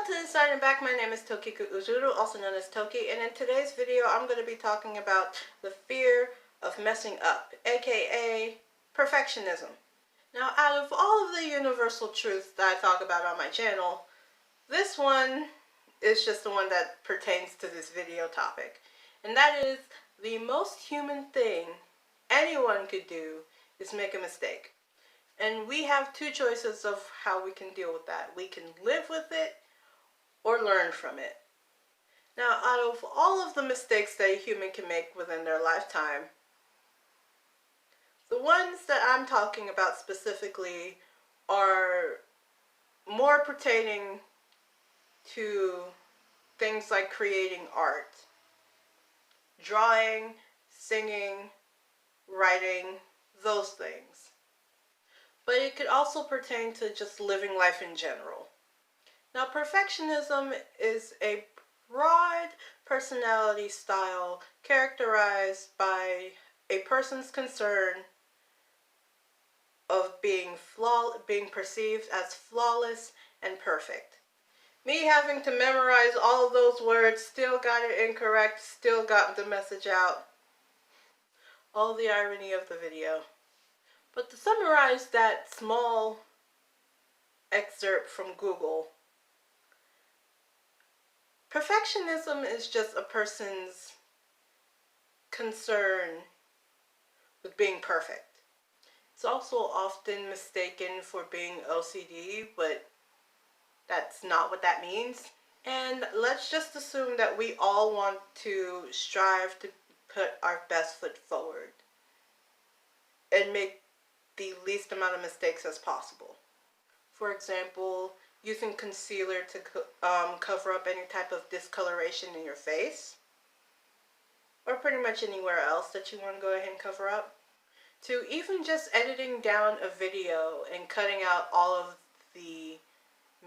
to the side and back. My name is Tokiku Uzuru, also known as Toki, and in today's video I'm going to be talking about the fear of messing up, aka perfectionism. Now, out of all of the universal truths that I talk about on my channel, this one is just the one that pertains to this video topic, and that is the most human thing anyone could do is make a mistake. And we have two choices of how we can deal with that. We can live with it or learn from it. Now, out of all of the mistakes that a human can make within their lifetime, the ones that I'm talking about specifically are more pertaining to things like creating art, drawing, singing, writing, those things. But it could also pertain to just living life in general. Now, perfectionism is a broad personality style characterized by a person's concern of being perceived as flawless and perfect. Me having to memorize all of those words, still got it incorrect, still got the message out. All the irony of the video. But to summarize that small excerpt from Google, perfectionism is just a person's concern with being perfect. It's also often mistaken for being OCD, but that's not what that means. And let's just assume that we all want to strive to put our best foot forward and make the least amount of mistakes as possible. For example, using concealer to cover up any type of discoloration in your face, or pretty much anywhere else that you want to go ahead and cover up, to even just editing down a video and cutting out all of the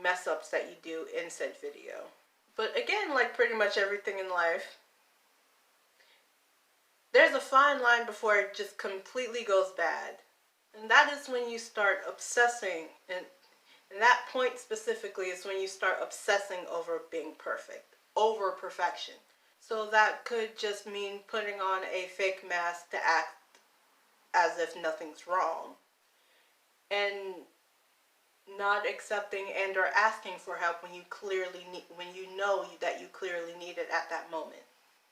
mess ups that you do in said video. But again, like pretty much everything in life, there's a fine line before it just completely goes bad. And that is when you start obsessing, and that point specifically is when you start obsessing over being perfect, over perfection. So that could just mean putting on a fake mask to act as if nothing's wrong, and not accepting and or asking for help when you know that you clearly need it at that moment.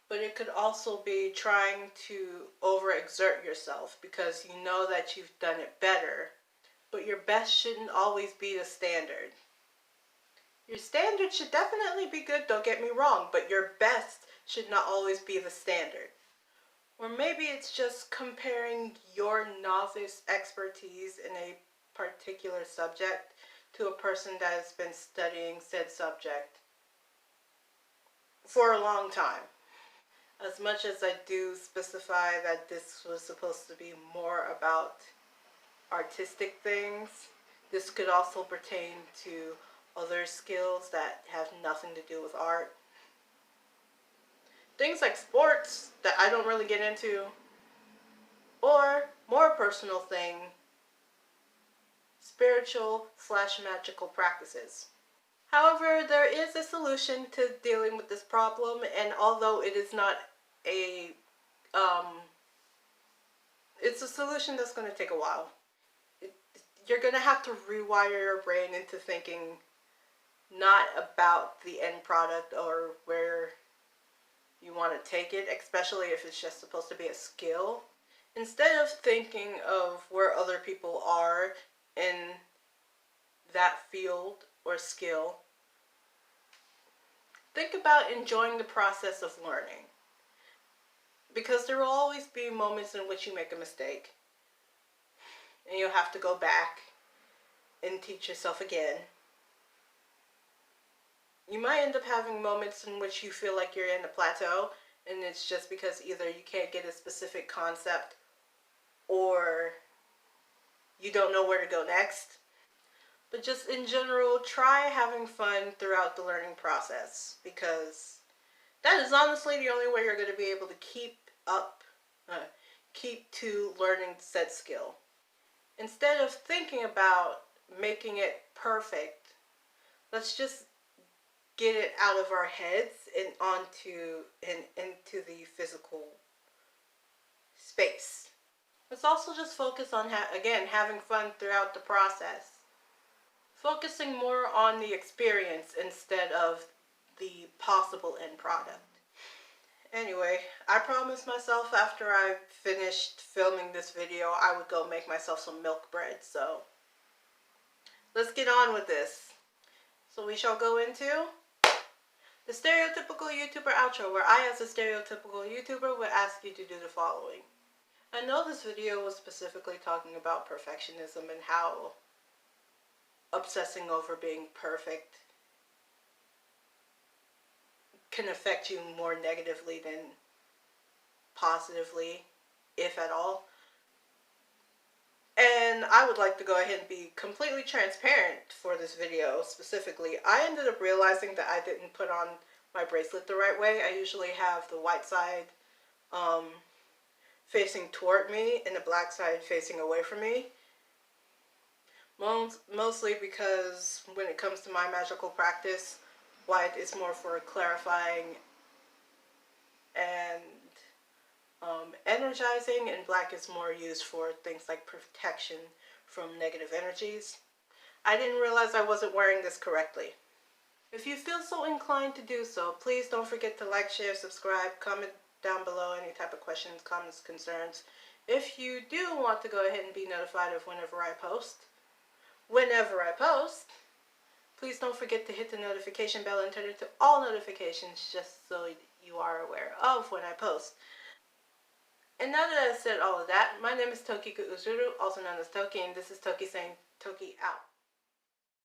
But it could also be trying to overexert yourself because you know that you've done it better, but your best shouldn't always be the standard. Your standard should definitely be good, don't get me wrong, but your best should not always be the standard. Or maybe it's just comparing your novice expertise in a particular subject to a person that has been studying said subject for a long time. As much as I do specify that this was supposed to be more about artistic things, this could also pertain to other skills that have nothing to do with art. Things like sports that I don't really get into, or more personal thing, spiritual/magical practices. However, there is a solution to dealing with this problem, and although it is not a, it's a solution that's going to take a while. You're going to have to rewire your brain into thinking not about the end product or where you want to take it, especially if it's just supposed to be a skill. Instead of thinking of where other people are in that field or skill, think about enjoying the process of learning. Because there will always be moments in which you make a mistake, and you'll have to go back and teach yourself again. You might end up having moments in which you feel like you're in a plateau, and it's just because either you can't get a specific concept or you don't know where to go next. But just in general, try having fun throughout the learning process, because that is honestly the only way you're going to be able to keep to learning said skill. Instead of thinking about making it perfect, let's just get it out of our heads and into the physical space. Let's also just focus on again having fun throughout the process. Focusing more on the experience instead of the possible end product. Anyway, I promised myself after I finished filming this video I would go make myself some milk bread, so let's get on with this. So we shall go into the stereotypical YouTuber outro, where I, as a stereotypical YouTuber, would ask you to do the following. I know this video was specifically talking about perfectionism and how obsessing over being perfect can affect you more negatively than positively, if at all. And I would like to go ahead and be completely transparent for this video specifically. I ended up realizing that I didn't put on my bracelet the right way. I usually have the white side facing toward me and the black side facing away from me. Mostly because when it comes to my magical practice, white is more for clarifying and energizing, and black is more used for things like protection from negative energies. I didn't realize I wasn't wearing this correctly. If you feel so inclined to do so, please don't forget to like, share, subscribe, comment down below any type of questions, comments, concerns. If you do want to go ahead and be notified of whenever I post, please don't forget to hit the notification bell and turn it to all notifications just so you are aware of when I post. And now that I've said all of that, my name is Toki Kuuzuru, also known as Toki, and this is Toki saying Toki out.